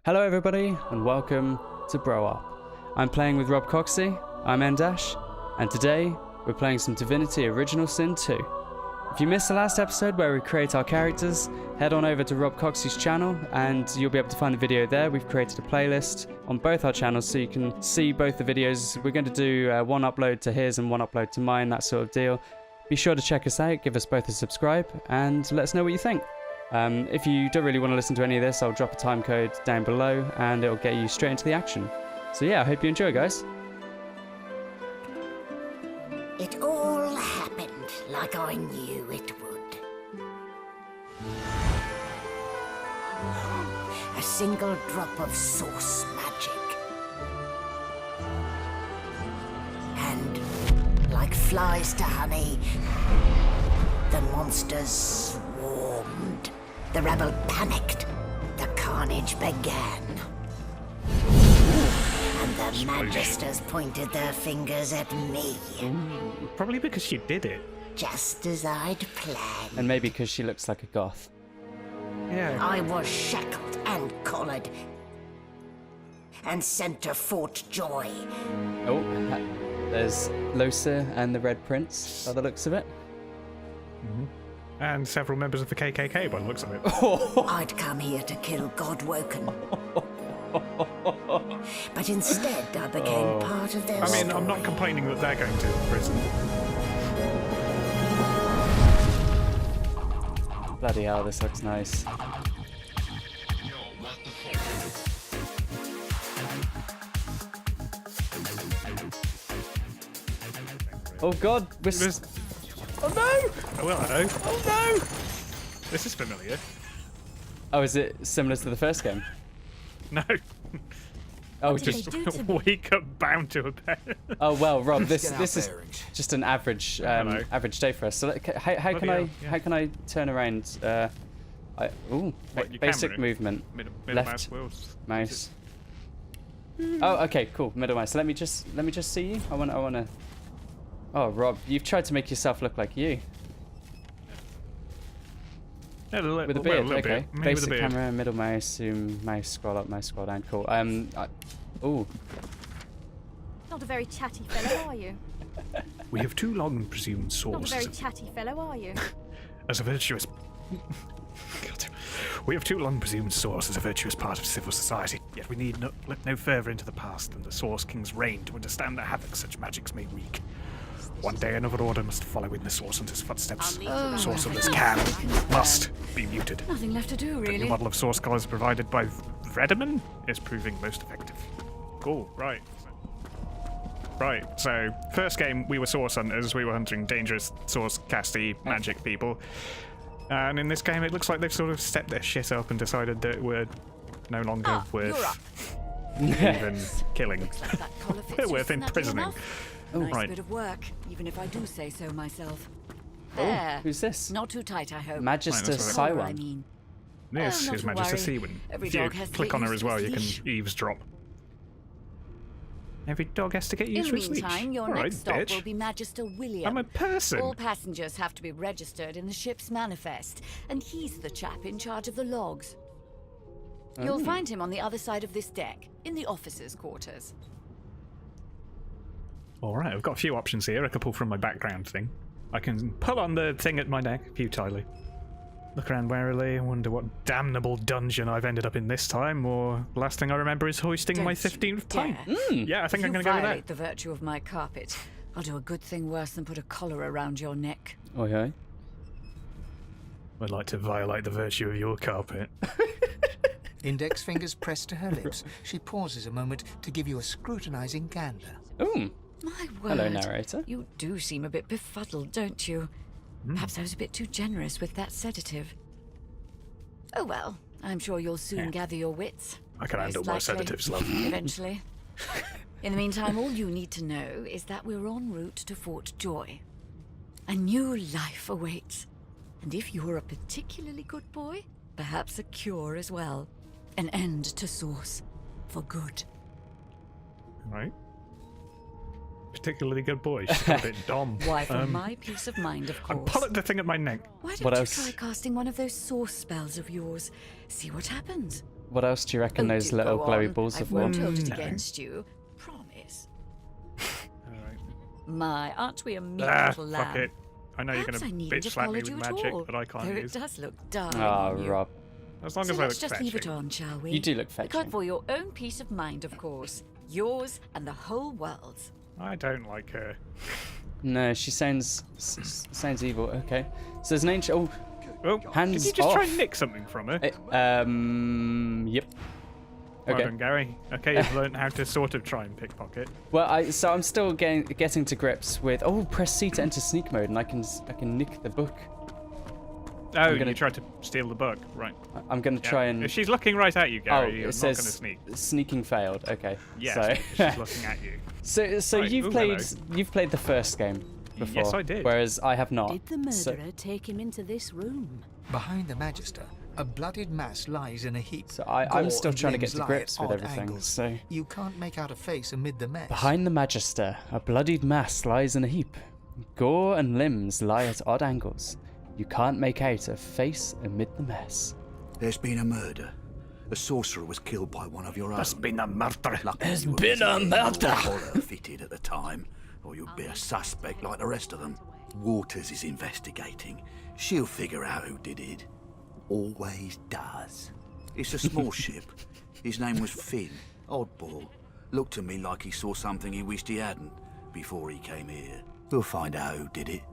Hello everybody, and welcome to Bro Up. I'm playing with RobCoxxy, I'm Endash, and today we're playing some Divinity Original Sin 2. If you missed the last episode where we create our characters, head on over to RobCoxxy's channel and you'll be able to find the video there. We've created a playlist on both our channels so you can see both the videos. We're going to do one upload to his and one upload to mine, that sort of deal. Be sure to check us out, give us both a subscribe, and let us know what you think. If you don't really want to listen to any of this, I'll drop a time code down below and it'll get you straight into the action. So yeah, I hope you enjoy, guys. It all happened like I knew it would. A single drop of source magic. And like flies to honey, the monsters swarmed. The rebel panicked. The carnage began. And the magisters pointed their fingers at me. Probably because she did it. Just as I'd planned. And maybe because she looks like a goth. Yeah. I was shackled and collared. And sent to Fort Joy. Oh, there's Losa and the Red Prince, by the looks of it. And several members of the KKK by the looks of it. I'd come here to kill Godwoken. But instead I became part of their I mean, I'm not story. complaining that they're going to prison. Bloody hell, this looks nice. Oh god, oh no! Oh, well, hello. Oh no! This is familiar. Oh, is it similar to the first game? No. Oh, did just they do to me? Wake up bound to a bed. oh well, Rob. This Get this out is there and- just an average Hello. average day for us. So how can Bloody I hell, yeah. how can I turn around? What, your basic camera? movement. Middle Left mouse wheels. mouse. Oh, okay, cool. Middle mouse. So let me just see you. I wanna. Oh, Rob, you've tried to make yourself look like you with a beard. Well, Okay. Maybe Basic with a beard. camera, middle mouse, zoom, mouse scroll up, mouse scroll down. Cool. Ooh. Not a very chatty fellow, are you? We have too long presumed Not a source very chatty fellow, are you? as a virtuous... God. We have too long presumed source as a virtuous part of civil society, yet we need look no further into the past than the Source King's reign to understand the havoc such magics may wreak. One day another order must follow in the Sorcerer's footsteps. Sorcerers can, must be muted. Nothing left to do, The new really. model of source scholars provided by Vredeman is proving most effective. Cool, right. Right, so first game we were source hunters, we were hunting dangerous source casty magic people. And in this game it looks like they've sort of stepped their shit up and decided that we're no longer you're up. worth even killing. Looks like that collar fits We're you worth snappy imprisoning. enough. Nice right. bit of work, even if I do say so myself. There. Who's this? Not too tight, I hope. Magister Right, that's Collar, I Siwan. mean. This not is to Magister worry. Seawin. Every If you dog has to click get on her used as to well, its you can leash. eavesdrop. Every dog has to get In used the to its leash. meantime, your All right, next stop bitch. will be Magister William. I'm a person. All passengers have to be registered in the ship's manifest, and he's the chap in charge of the logs. You'll find him on the other side of this deck, in the officers' quarters. Alright, I've got a few options here. I can pull from my background thing. I can pull on the thing at my neck, futilely. Look around warily, wonder what damnable dungeon I've ended up in this time, or the last thing I remember is hoisting my Don't you 15th pint. dare. Yeah, I think If I'm you going to go with violate that. the virtue of my carpet, I'll do a good thing worse than put a collar around your neck. Oh yeah. I'd like to violate the virtue of your carpet. Index fingers pressed to her lips. She pauses a moment to give you a scrutinizing gander. Ooh. My word. Hello, narrator. You do seem a bit befuddled, don't you? Perhaps I was a bit too generous with that sedative. Oh well, I'm sure you'll soon gather your wits. I can Most handle my likely. sedatives, love. Eventually. In the meantime, all you need to know is that we're en route to Fort Joy. A new life awaits. And if you're a particularly good boy, perhaps a cure as well. An end to Source. For good. Right. particularly good boy. She's got a bit dom. Why, for my peace of mind, of I'm course. pulling the thing at my neck. Why don't What you else? try casting one of those source spells of yours? See what happens. What else do you reckon Oh, those do little go glowy on. balls are I for? won't hold it No. against you. Promise. Alright. My, aren't we a meek little lamb? Fuck it. I know you're Perhaps I gonna needn't bitch have slap me followed with you at magic all, that I can't though use. it does look darling Oh, on you. Rob. As long So as I look let's just leave it fetching. on, shall we? You do look God, fetching. for your own peace of mind, of course. Yours and the whole world's. I don't like her. No, she sounds evil. Okay. So there's an ancient. Oh, Hands did you just try off. and nick something from her? Yep. Well Okay. done, Gary. Okay, you've learned how to sort of try and pickpocket. Well, I'm still getting to grips with. Oh, press C to enter sneak mode, and I can nick the book. Oh, gonna- you tried to steal the book, right? I'm gonna Yeah. try and. If she's looking right at you, Oh, Gary, you're it not going says to sneak. sneaking failed. Okay. Yes, So, she's looking at you. so Right, you've ooh, played the first game before. Yes, I did. Whereas I have not. Did the So- murderer take him into this room? Behind the magister, a bloodied mass lies in a heap. So I'm Gore still and trying to get limbs to lie grips at with odd everything. angles. So You can't make out a face amid the mess. behind the magister, a bloodied mass lies in a heap. Gore and limbs lie at odd angles. You can't make out a face amid the mess. There's been a murder. A sorcerer was killed by one of your own. There's been a murder. There's been a murder. Horror fitted at the time, or you'd be a suspect like the rest of them. Waters is investigating. She'll figure out who did it. Always does. It's a small ship. His name was Finn. Oddball. Looked to me like he saw something he wished he hadn't before he came here. We'll find out who did it,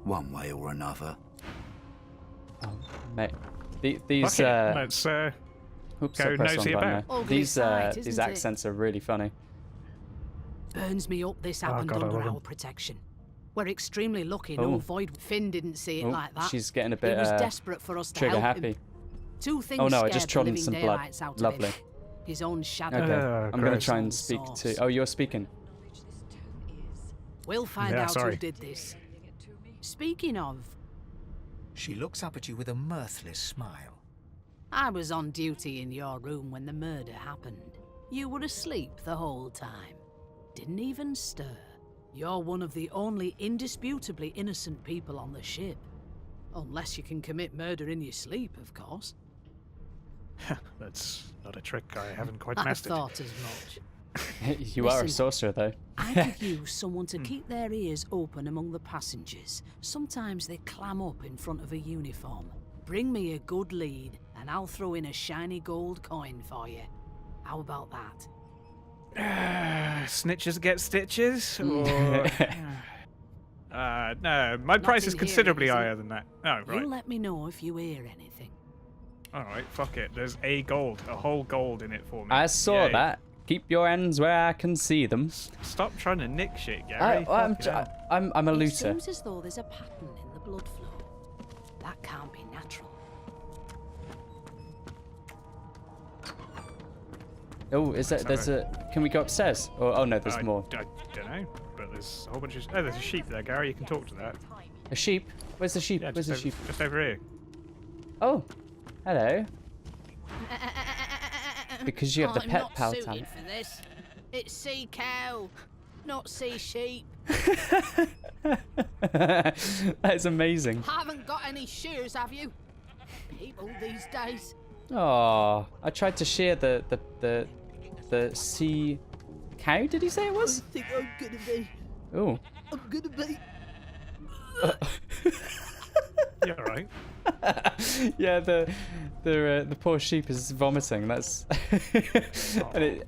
one way or another. Mate, these Okay, let's oops, go I pressed nosy wrong button about. there. Ugly These sight, these isn't it? accents are really funny. Burns me up this happened God, I under love our him. protection. We're extremely lucky Oh. no void. Finn didn't see it Oh, like that. she's getting a He bit was desperate for us to trigger help happy. him. Two things Oh no, I scared just the trod in living some blood. daylights out of Lovely. him. His own shadow. Okay, I'm gonna gross. try and speak to. Oh, you're speaking. We'll find Yeah, out sorry. who did this. Speaking of, She looks up at you with a mirthless smile. I was on duty in your room when the murder happened. You were asleep the whole time. Didn't even stir. You're one of the only indisputably innocent people on the ship. Unless you can commit murder in your sleep, of course. That's not a trick I haven't quite I mastered. thought as much. You are a Listen. sorcerer, though. I could use someone to keep their ears open among the passengers. Sometimes they clam up in front of a uniform. Bring me a good lead, and I'll throw in a shiny gold coin for you. How about that? Snitches get stitches? Or... no, my price is in here, considerably isn't it? higher than that. Oh, right. You let me know if you hear anything. Alright, fuck it. There's a whole gold in it for me. I saw Yay. that. Keep your hands where I can see them. Stop trying to nick shit, Gary. I'm Fucking hell. a It looter. seems as though there's a pattern in the blood flow. That can't be natural. Oh, is that? There's a. Can we go upstairs? Oh no, there's more. I don't know, but there's a whole bunch of... Oh, there's a sheep there, Gary. You can talk to that. A sheep? Where's the sheep? Yeah, Where's the just, sheep? just over here. Oh, hello. Because you have the I'm pet not pal suited talent. for this. It's sea cow, not sea sheep. That is amazing. Haven't got any shears, have you? People these days. Oh, I tried to shear the sea cow. Did he say it was? I think I'm gonna be. Oh. I'm gonna be. Yeah, right. Yeah, the poor sheep is vomiting. That's. And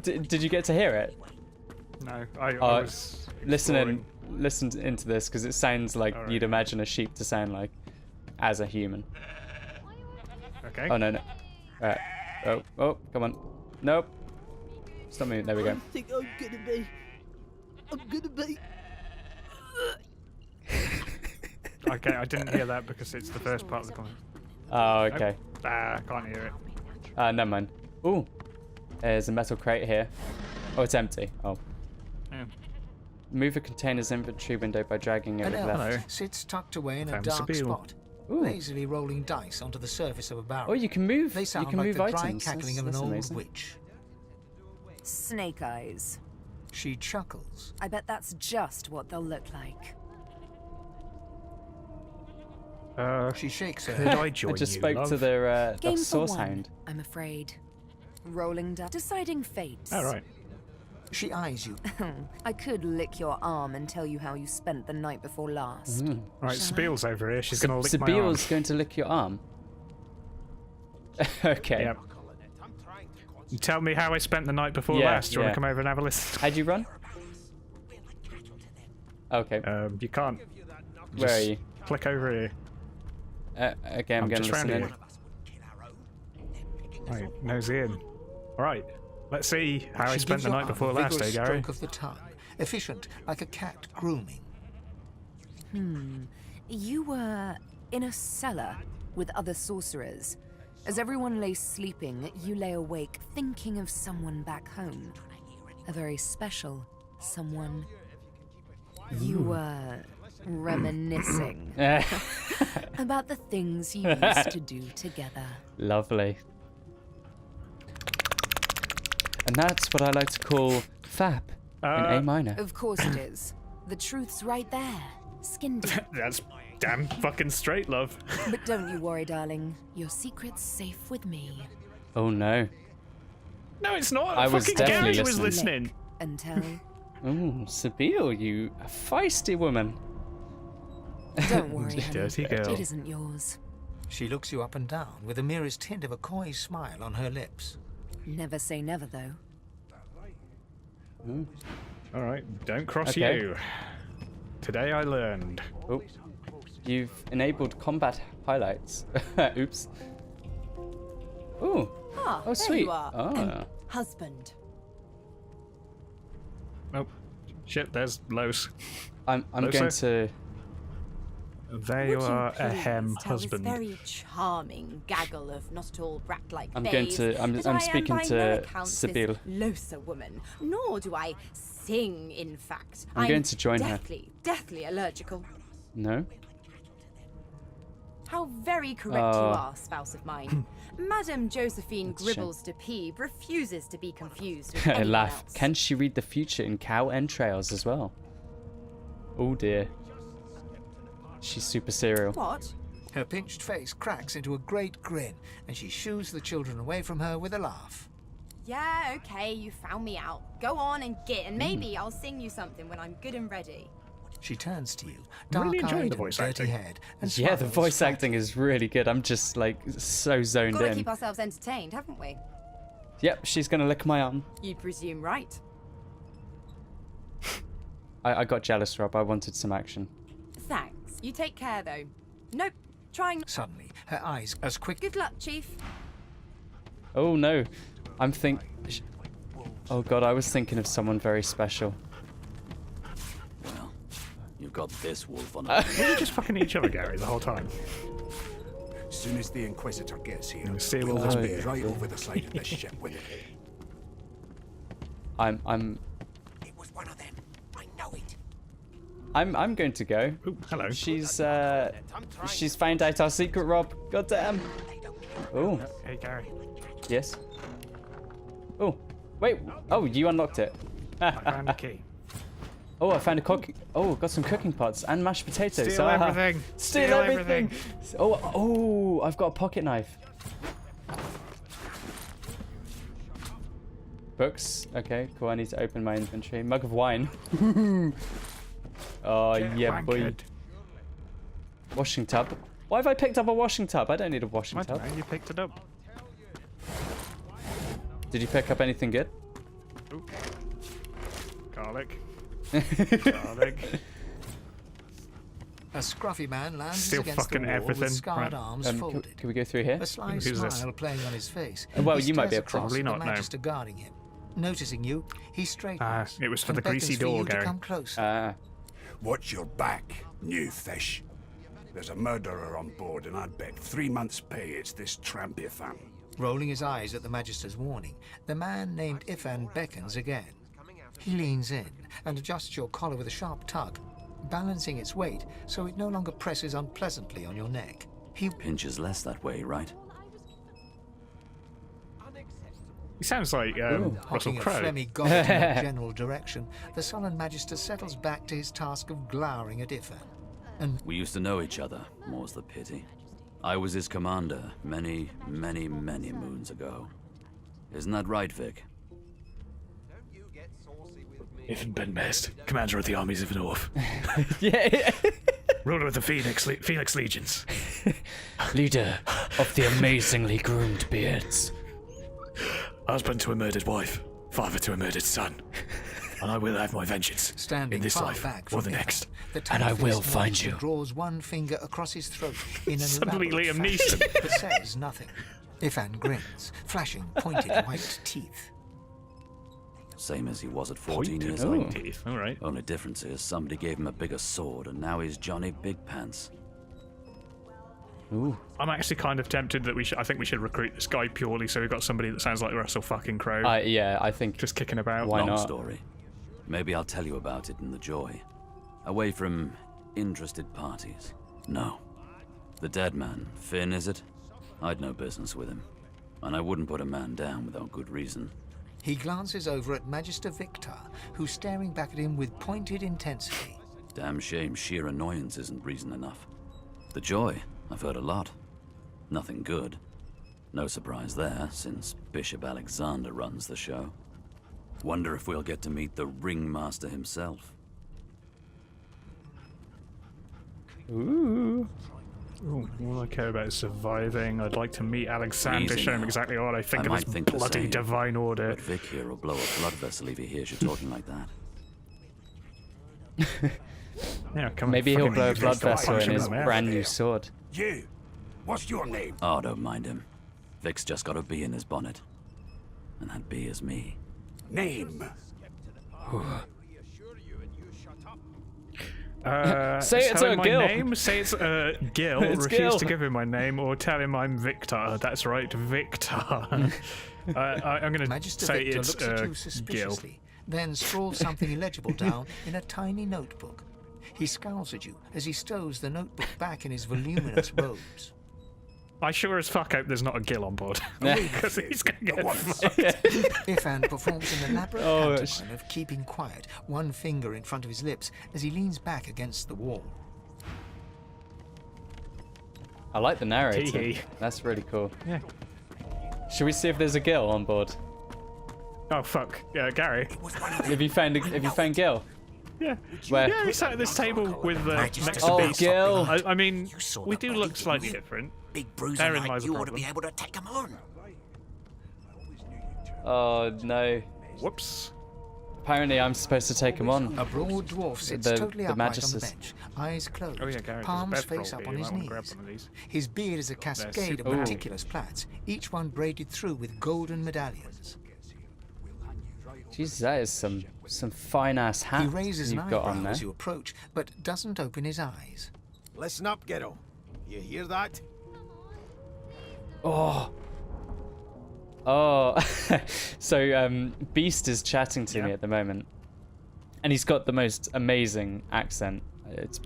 did you get to hear it? No, I was Listen into this because it sounds like Alright. you'd imagine a sheep to sound like as a human. Okay. Oh no. Alright. Oh, come on. Nope. Stop moving. There we go. think I'm gonna be. I'm gonna be. Okay, I didn't hear that because it's the first part of the comment. Oh, okay. Ah, can't hear it. Never mind. Ooh. There's a metal crate here. Oh, it's empty. Oh. Yeah. Move a container's inventory window by dragging it An with elf left. Hello. sits tucked away in a Found dark Sabine. spot, Ooh. lazily rolling dice onto the surface of a barrel. Oh, you can move. They You sound can like move the dry items. cackling of an That's old amazing. witch. Snake eyes. She chuckles. I bet that's just what they'll look like. She shakes her Could head. I join I just you, spoke love? to their Game for source one, hound. I'm afraid. Rolling down, deciding fates. Oh, right. She eyes you. I could lick your arm and tell you how you spent the night before last. Right, Spiel's over here. She's going to lick my arm. Sabiel's going to lick your arm. Okay. Yep. Tell me how I spent the night before last. Do you want to come over and have a listen? How'd you run? Okay. You can't. Where are you? Click over here. Okay, I'm going to listen in. Right, nosy in. Alright, let's see how I She spent gives the your night arm before a last, vigorous Gary. stroke of the tongue, efficient, like a cat grooming. You were in a cellar with other sorcerers. As everyone lay sleeping, you lay awake thinking of someone back home. A very special someone. You were reminiscing about the things you used to do together. Lovely. And that's what I like to call FAP in A minor. Of course it is. The truth's right there. Skin deep. That's damn fucking straight, love. But don't you worry, darling. Your secret's safe with me. Oh no. No, it's not. I was Fucking definitely Gary was listening. listening. Until... Ooh, Sabiel, you a feisty woman. Don't worry, honey. Dirty girl. It isn't yours. She looks you up and down with the merest hint of a coy smile on her lips. Never say never, though. Alright, don't cross Okay. you. Today I learned. Oh, you've enabled combat highlights. Oops. Ooh. Ah, Oh, there sweet. you are. Ah. Husband. Oh, shit, there's Los. I'm Hello, going sir. to. There you Would are, a please hem tell husband. This very charming gaggle of not at all brat-like I'm going babes to. I'm that I am speaking by no to account Sabiel. this Losa woman, nor do I sing. In fact, I'm going to join her. Deathly allergical. No. How very correct you are, spouse of mine. Madame Josephine That's a shame. Gribbles de Peeb refuses to be confused with I anyone laugh. else. Can she read the future in cow entrails as well? Oh dear. She's super serial. What? Her pinched face cracks into a great grin, and she shoos the children away from her with a laugh. Yeah, okay, you found me out. Go on and git, and maybe I'll sing you something when I'm good and ready. She turns to you, I'm really enjoying dark-eyed the and voice dirty acting. haired, and Yeah, the smiles voice flatly. acting is really good. I'm just like so zoned Gotta in. keep ourselves entertained, haven't we? Yep, she's gonna lick my arm. You presume right. I got jealous, Rob. I wanted some action. Thanks. You take care, though. Nope. Trying. Suddenly, her eyes as quick. Good luck, Chief. Oh no, Oh god, I was thinking of someone very special. Well, you've got this wolf on Were you just fucking each other, Gary, the whole time? As soon as the Inquisitor gets here, See we'll all just this be right over the side of this ship with it. I'm It was one of them. I know it. I'm going to go. Ooh, hello. She's found out our secret, Rob. God damn. Oh, Hey, Gary. yes. Oh, wait. Oh, you unlocked it. I found the key. Oh, I found a got some cooking pots and mashed potatoes. Steal everything. Steal everything. Oh, I've got a pocket knife. Books. Okay, cool. I need to open my inventory. Mug of wine. Oh, Get yeah, boy. wankered. Washing tub. Why have I picked up a washing tub? I don't need a washing I tub. don't know, you picked it up. Did you pick up anything good? Ooh. Garlic. Garlic. A scruffy man lands Still against the fucking wall everything. with scarred Right. arms Can folded. we go through here? A sly Who's smile this? playing on his face. Well, He you might stares be able to. across Probably at not, the no. magister guarding him. Noticing you, he straightens. It was for and the greasy beckons for door, you to Gary. come closer. Watch your back, new fish. There's a murderer on board, and I'd bet 3 months' pay it's this tramp Ifan. Rolling his eyes at the magister's warning, the man named Ifan beckons again. He leans in and adjusts your collar with a sharp tug, balancing its weight so it no longer presses unpleasantly on your neck. He Pinches less that way, right? He sounds like Russell hocking a Crowe. phlegmy goblet in a general direction, the sullen magister settles back to his task of glowering at Ifan. And We used to know each other, more's the pity. I was his commander many, many, many moons ago. Isn't that right, Vic? Ethan Benbest, commander of the armies of the North. Yeah. Ruler of the Phoenix Legions. Leader of the amazingly groomed beards. Husband to a murdered wife. Father to a murdered son. And I will have my vengeance. Standing in this far life back or from the Ethan, next. the And I will tan-faced find monster you. draws one finger across his throat in an Suddenly elaborate Liam fashion, Neeson. but says nothing. Ifan grins, flashing pointed white teeth. Same as he was at 14 Pointed years Oh. old. teeth. All right. Only difference is somebody gave him a bigger sword, and now he's Johnny Big Pants. Ooh. I'm actually kind of tempted that I think we should recruit this guy purely so we've got somebody that sounds like Russell fucking Crowe. Yeah, I think. Just kicking about. Why Long not? story. Maybe I'll tell you about it in the Joy. Away from interested parties. No. The dead man, Finn, is it? I'd no business with him. And I wouldn't put a man down without good reason. He glances over at Magister Victor, who's staring back at him with pointed intensity. Damn shame sheer annoyance isn't reason enough. The Joy, I've heard a lot. Nothing good. No surprise there, since Bishop Alexander runs the show. Wonder if we'll get to meet the ringmaster himself. Ooh. Ooh, all I care about is surviving. I'd like to meet Alexander, Easy show him now. exactly what I think I of might this think the bloody same, divine order. But Vic here will blow a blood vessel if he hears you talking like that. Yeah, come Maybe on, he'll fucking blow a use blood the vessel punch in him his the mouth. brand new sword. You, what's your name? Oh, don't mind him. Vic's just got a bee in his bonnet. And that bee is me. Name. Say it's tell a him my Gil. name. Say it's Gil. It's Refuse Gil. to give him my name, or tell him I'm Victor. That's right, Victor. I'm going to Magister say Victor it's looks at you Gil. suspiciously, then scrawls something illegible down in a tiny notebook. He scowls at you as he stows the notebook back in his voluminous robes. I sure as fuck hope there's not a Gil on board, because he's going to get fucked. Ifan performs an elaborate Oh, pantomime of keeping quiet, one finger in front of his lips as he leans back against the wall. I like the narrator. Tee-hee. That's really cool. Yeah. Should we see if there's a Gil on board? Oh fuck, yeah, Gary. Have you found Gil? Yeah. Where? Yeah, we sat at this table with next to Oh, Beast. Gil. I mean, saw we the do bloody look slightly thing. different. Big bruiser Therein like lies you the ought to be problem. able to take him on. Oh no. Whoops. Apparently I'm supposed to take him on. A broad dwarf sits The- totally the upright on the magisters. bench, eyes closed, Oh yeah, Gary. palms face up on his knees. His beard is a cascade of super- meticulous plaits, each one braided through with golden medallions. Jesus, that is some fine ass hat He raises an you've got on eyebrow there. as you approach, but doesn't open his eyes. Listen up, Ghetto. You hear that? Oh. Oh. So Beast is chatting to me at the moment. And he's got the most amazing accent. It's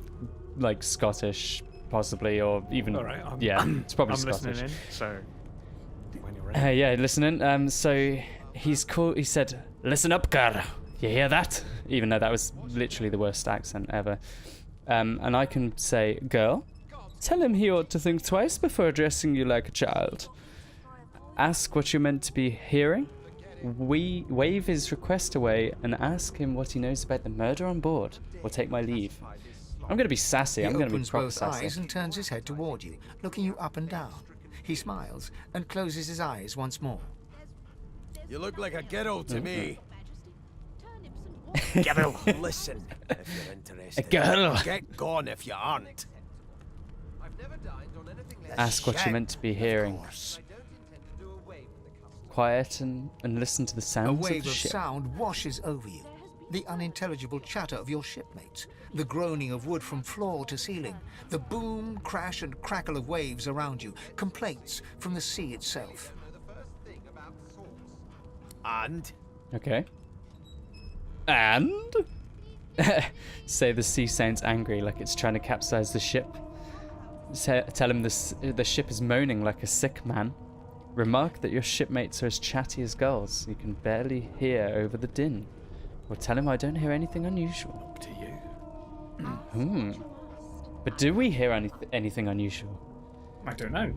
like Scottish, possibly, or even All right. it's probably I'm Scottish. listening in. So when you're ready. Yeah, listening. So he's called. He said, "Listen up, Gar. You hear that?" Even though that was literally the worst accent ever. And I can say, "Girl, tell him he ought to think twice before addressing you like a child. Ask what you're meant to be hearing. Wave his request away and ask him what he knows about the murder on board, or take my leave." I'm gonna be sassy. He I'm gonna be opens proper both sassy. eyes and turns his head toward you, looking you up and down. He smiles and closes his eyes once more. You look like a ghetto to me. Ghetto. Listen, if you're interested. Ghetto. Get gone if you aren't. Ask what you're meant to be hearing. Course. Quiet and listen to the A sounds of wave the of ship. sound washes over you. The unintelligible chatter of your shipmates, the groaning of wood from floor to ceiling, the boom, crash, and crackle of waves around you, complaints from the sea itself. And Okay. And? Say the sea sounds angry, like it's trying to capsize the ship. Tell him the ship is moaning like a sick man. Remark that your shipmates are as chatty as gulls. You can barely hear over the din. Or tell him I don't hear anything unusual. Up to you. But do we hear anything unusual? I don't know.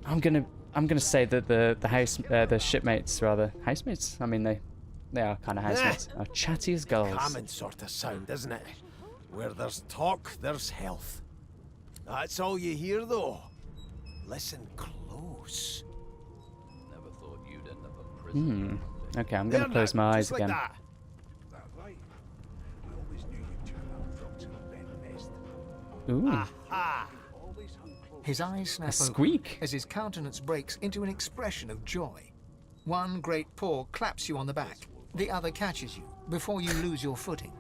I'm gonna I'm gonna say that the shipmates, rather housemates. I mean, they are kind of housemates. Are chatty as gulls. Common sort of sound, isn't it? Where there's talk, there's health. That's all you hear, though. Listen close. Never thought you'd end up in prison. Okay, I'm gonna close my eyes again. Like That right? I always knew you'd turn out dropped in a bed nest. Ooh, ah, Always hung close. His eyes snap a open squeak. as his countenance breaks into an expression of joy. One great paw claps you on the back. The other catches you before you lose your footing.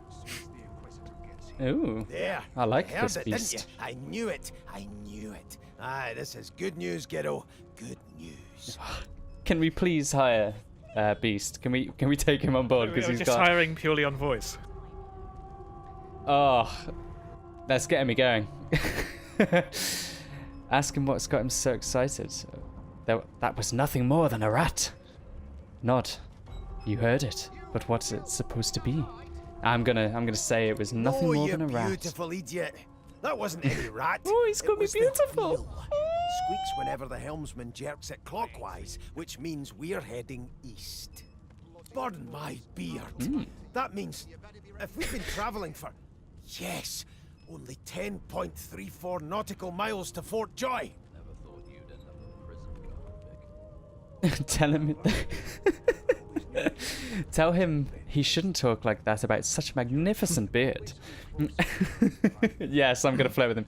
Ooh, there. I like Heard this it, didn't beast. you? I knew it. I knew it. Aye, this is good news, kiddo. Good news. Can we please hire Beast? Can we take him on board because We're he's just got? hiring purely on voice. Oh, that's getting me going. Ask him what's got him so excited. That was nothing more than a rat. Nod. You heard it, but what's it supposed to be? I'm gonna say it was nothing more than a rat. Beautiful idiot. That wasn't any rat. Oh, he's got It me was the beautiful. wheel. Squeaks whenever the helmsman jerks it clockwise, which means we're heading east. Pardon my beard. That means if we've been travelling for, yes, only 10.34 nautical miles to Fort Joy. Never thought you'd end up in prison, Tell him. Tell him he shouldn't talk like that about such a magnificent beard. Yes, I'm gonna flirt with him.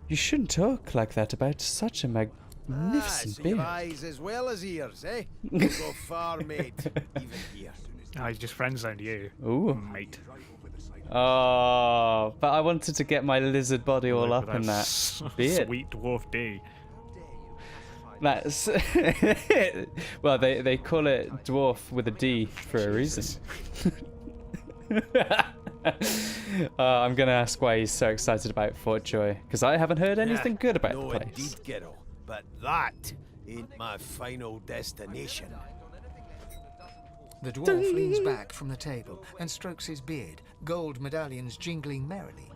You shouldn't talk like that about such a magnificent So beard. your eyes as well as ears, eh? Go far, mate. Even here. I just friend zoned you, Ooh. mate. Oh, but I wanted to get my lizard body all Look up at in that beard. Sweet dwarf D. That's well, they call it dwarf with a D for a reason. I'm gonna ask why he's so excited about Fort Joy, because I haven't heard anything good about no, the place. indeed, kiddo. But that ain't my final destination. The dwarf leans back from the table and strokes his beard, gold medallions jingling merrily.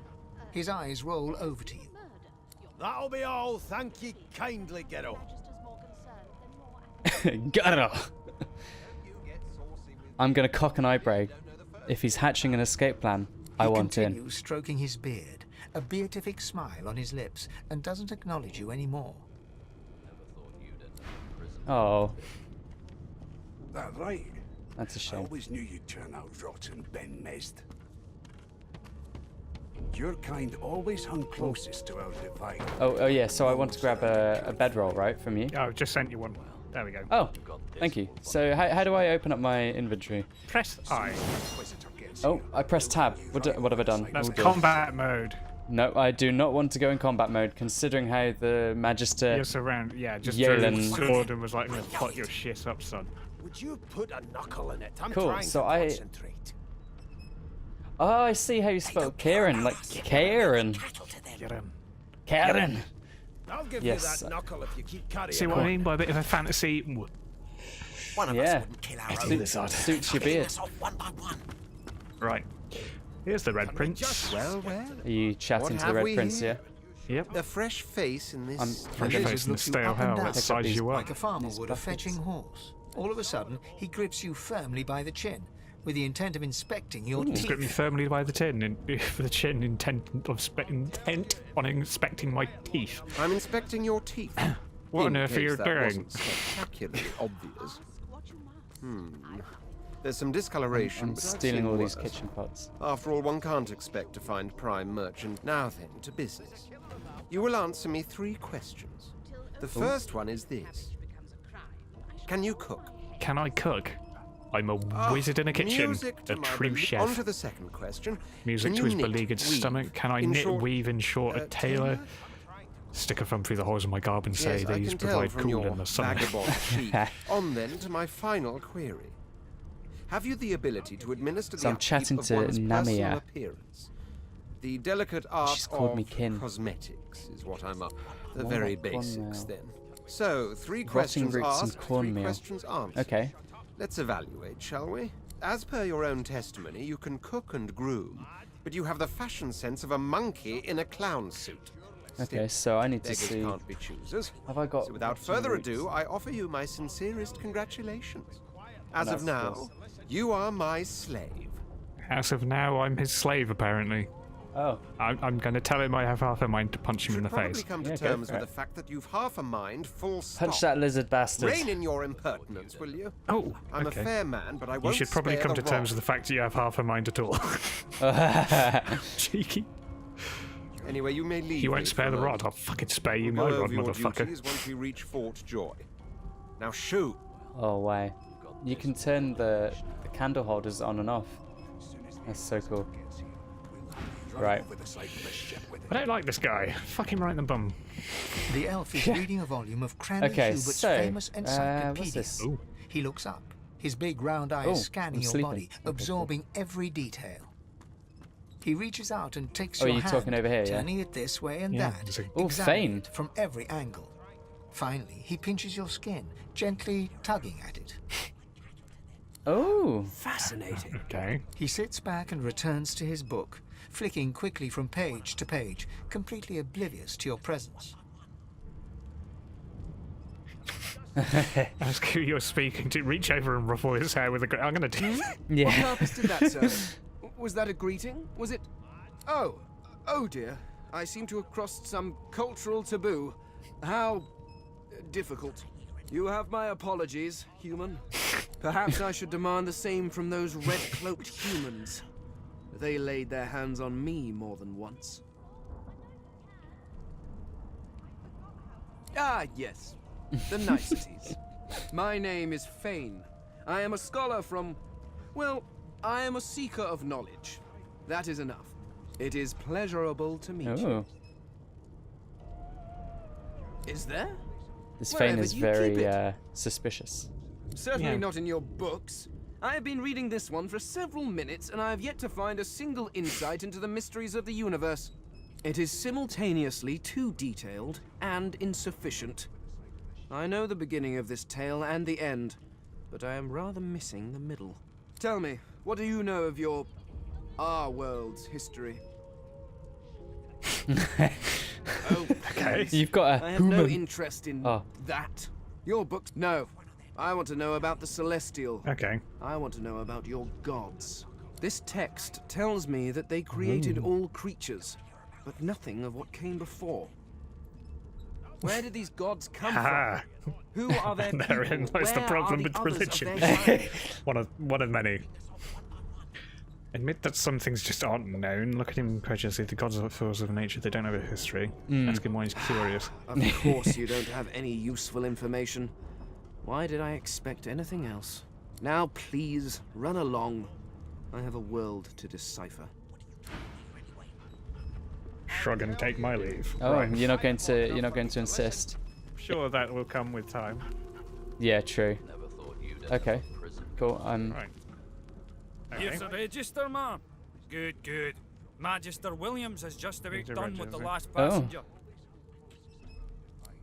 His eyes roll over to you. That'll be all. Thank you kindly, kiddo. Got it. I'm gonna cock an eyebrow. If he's hatching an escape plan, I want He in. continues stroking his beard, a beatific smile on his lips, and doesn't acknowledge you anymore. Oh, That right? that's a I shame. always knew you'd turn out rotten, Ben Mest. Your kind always hung closest to our divine. Oh yeah. So I want to grab a bedroll, right, from you. Oh, I've just sent you one. There we go. Oh, thank you. So how do I open up my inventory? Press I. Oh, I pressed tab. What have I done? That's Oh, dear. combat mode. No, I do not want to go in combat mode, considering how the Magister... You're surrounded. Yeah, just Yalen. drew the sword and was like, I'm gonna fuck your shit up, son. Would you put a knuckle in it? I'm Cool, trying so to I- concentrate. Oh, I see how you spell Caeryn, like Caeryn. Get him. Caeryn. I'll give Yes. you that knuckle if you keep carrying See on. what I mean by a bit of a fantasy? One of us Yeah. wouldn't kill our It own. suits your beard. Us off one by one. Right. Here's the Red Prince. Well, well. Are you chatting to the have Red we Prince here? here? Yep. A fresh face in this. Fresh The face lizard in the looks you stale up and hell. down, Let's size you up. like a farmer These would a buckets. fetching horse. All of a sudden, he grips you firmly by the chin, with the intent of inspecting your Just grip me teeth. firmly by the for the chin, intent on inspecting my teeth. I'm inspecting your teeth. What on In earth are case you that doing? wasn't spectacularly obvious. There's some discoloration. I'm but I've stealing seen all these worse. kitchen pots. After all, one can't expect to find prime merchant. Now then, to business. You will answer me 3 questions. The first one is this. Can you cook? Can I cook? I'm a wizard in a kitchen. Music to A my true On chef. to the second question. Music Can to you his knit, beleaguered weave? stomach. Can I In knit, short, weave, in short, a tailor? Stick a thumb through the holes in my garb and say Yes, I these can tell provide from cool your in the summer. vagabond cheek. On then to my final query. Have you the ability to administer So the I'm upkeep chatting of to one's Namia. personal appearance? The delicate art She's called of me kin. cosmetics is what I'm up. The More very like basics cornmeal. then. So, 3 Rotting questions roots and asked, 3 cornmeal. questions answered. Okay. Let's evaluate, shall we? As per your own testimony, you can cook and groom, but you have the fashion sense of a monkey in a clown suit. Okay, so I need to Beggars see. can't be choosers. Have I got? So without further ado, I offer you my sincerest congratulations. As of now, you are my slave. As of now, I'm his slave, apparently. Oh. I'm going to tell him I have half a mind to punch him in the Probably face. come to terms with the fact that you've half a mind, full stop. Punch that lizard bastard. Rein in your impertinence, will you? Oh, I'm okay. a fair man, but I won't You should probably spare come the to terms rod. with the fact that you have half a mind at all. Cheeky. Anyway, you may leave. You won't me spare for the a rod. moment. I'll fucking spare you We'll my go rod, over your motherfucker. duties once we reach Fort Joy. Now shoot. Oh wow. You can turn the candle holders on and off. That's so cool. Right. I don't like this guy. Fuck him right in the bum. The elf is reading a volume of Cranley Okay, Hubert's so, famous what's encyclopedia. this? Ooh. He looks up, his big round eyes Oh, scanning I'm your sleeping. body, Okay, absorbing every detail. He reaches out and takes Oh, your you're hand, talking over here, yeah? turning it this way and Yeah, that, Oh, examining Fane. it from every angle. Finally, he pinches your skin, gently tugging at it. Oh. Fascinating. Okay. He sits back and returns to his book, flicking quickly from page to page, completely oblivious to your presence. Ask who you're speaking to. Reach over and ruffle his hair with a. I'm gonna do. Yeah. What purpose did that serve? Was that a greeting? Was it? Oh dear. I seem to have crossed some cultural taboo. How difficult. You have my apologies, human. Perhaps I should demand the same from those red-cloaked humans. They laid their hands on me more than once. Ah, yes. The niceties. My name is Fane. I am a scholar from... Well, I am a seeker of knowledge. That is enough. It is pleasurable to meet you. Oh. Is there? This Wherever Fane is you very keep it. suspicious. Certainly Yeah. not in your books. I have been reading this one for several minutes, and I have yet to find a single insight into the mysteries of the universe. It is simultaneously too detailed and insufficient. I know the beginning of this tale and the end, but I am rather missing the middle. Tell me, what do you know of our world's history? Oh, Okay. You've got a I have no human. interest in Oh. that. Your books? No. I want to know about the celestial. Okay. I want to know about your gods. This text tells me that they created all creatures, but nothing of what came before. Where did these gods come Ha. from? Who are their people? Therein lies the Where problem are with the others of religion. their kind? one of many. Admit that some things just aren't known. Look at him prejudice. The gods are forces of nature. They don't have a history. Ask him why he's curious. Of course you don't have any useful information. Why did I expect anything else? Now please, run along. I have a world to decipher. Shrug and take my leave. Oh, Right. you're not going to insist. Sure, that will come with time. Yeah, true. Okay. Cool. Right. Here's Okay. the register, ma'am. Good, good. Magister Williams has just about Here's the done with the register. last Oh. passenger.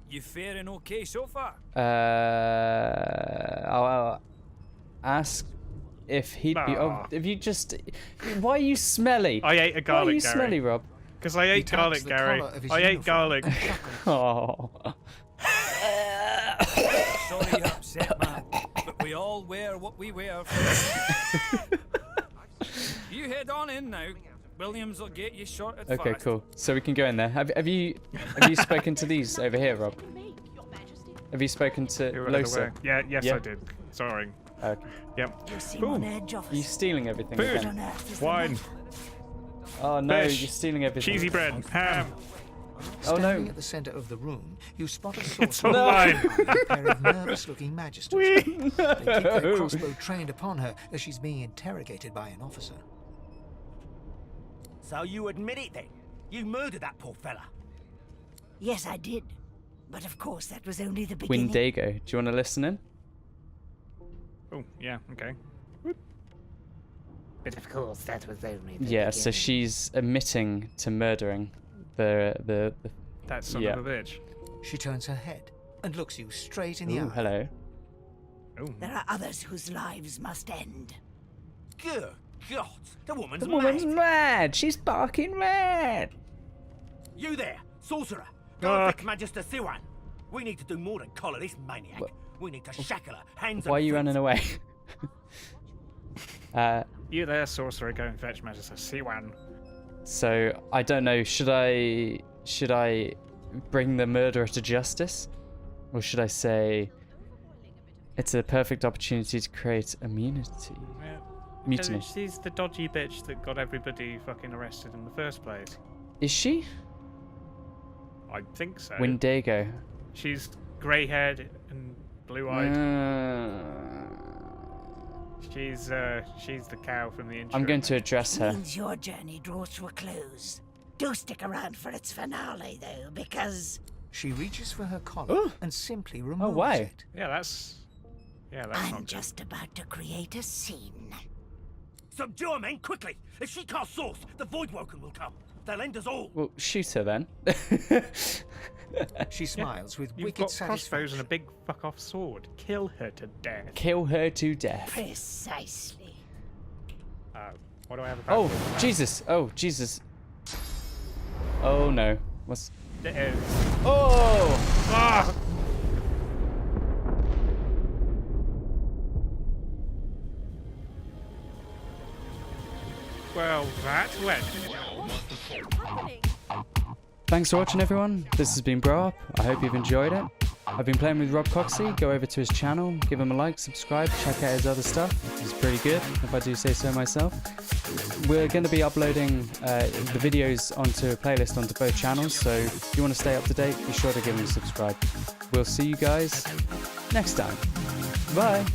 You faring okay so far? I'll ask if he'd be. Oh, Nah. if you just. Why are you smelly? I ate a Why are garlic, you Gary. smelly, Rob? Because I ate taps garlic, the Gary. collar of his I ate uniform garlic. and chuckles. Oh. Sorry you're upset, man. But we all wear what we wear. You head on in now. Williams will get you sorted Okay, fast. cool. So we can go in there. Have you spoken to these over here, Rob? Have you spoken to You're out of the Losa? way. Yeah, yes, Yeah? I did. Sorry. Okay. Yep. You seem Boom. on edge, Are you officer. stealing everything Food. What on again? earth is the Wine. matter? Oh no, Fish. you're stealing everything. Cheesy bread. Ham. Oh Standing no. at the center of the room, you spot a It's all sorcerer mine. with a pair of nervous-looking magisters. They keep their crossbow trained upon her as she's being interrogated by an officer. So you admit it then? You murdered that poor fella. Yes, I did. But of course, that was only the beginning. Windago. Do you want to listen in? Oh, yeah, okay. But of course, that was only the Yeah. So beginning. she's admitting to murdering the That son yeah. of a bitch. She turns her head and looks you straight in the Ooh, eye. hello. Oh. There are others whose lives must end. Good God, the woman's The woman's mad. mad. She's barking mad. You there, Sorcerer! Go and fix Magister Siwan! We need to do more than collar this maniac. We need to shackle her, hands Why are you running away? You there, sorcerer, go and fetch Magister Siwan. So I don't know. Should I bring the murderer to justice, or should I say it's a perfect opportunity to create immunity? Yeah, Mutiny. she's the dodgy bitch that got everybody fucking arrested in the first place. Is she? I think so. Wendigo. She's grey-haired and blue-eyed. She's the cow from the intro. I'm going to address her. Means your journey draws to a close. Do stick around for its finale, though, because... She reaches for her collar and simply removes why? it. Yeah, that's I'm not just about to create a scene. Subdue her, men, quickly! If she casts source, the Voidwoken will come. They'll end us all. Well, shoot her then. She smiles with You've wicked got crossbows satisfaction. and a big fuck-off sword. Kill her to death. Kill her to death. Precisely. What do I have a Oh, password for that? Jesus. Oh, Jesus. Oh, no. What's... Oh! Ah! Well, that went. Thanks for watching, everyone. This has been Bro Up. I hope you've enjoyed it. I've been playing with RobCoxxy. Go over to his channel, give him a like, subscribe, check out his other stuff. It's pretty good, if I do say so myself. We're going to be uploading the videos onto a playlist onto both channels, so if you want to stay up to date, be sure to give him a subscribe. We'll see you guys next time. Bye.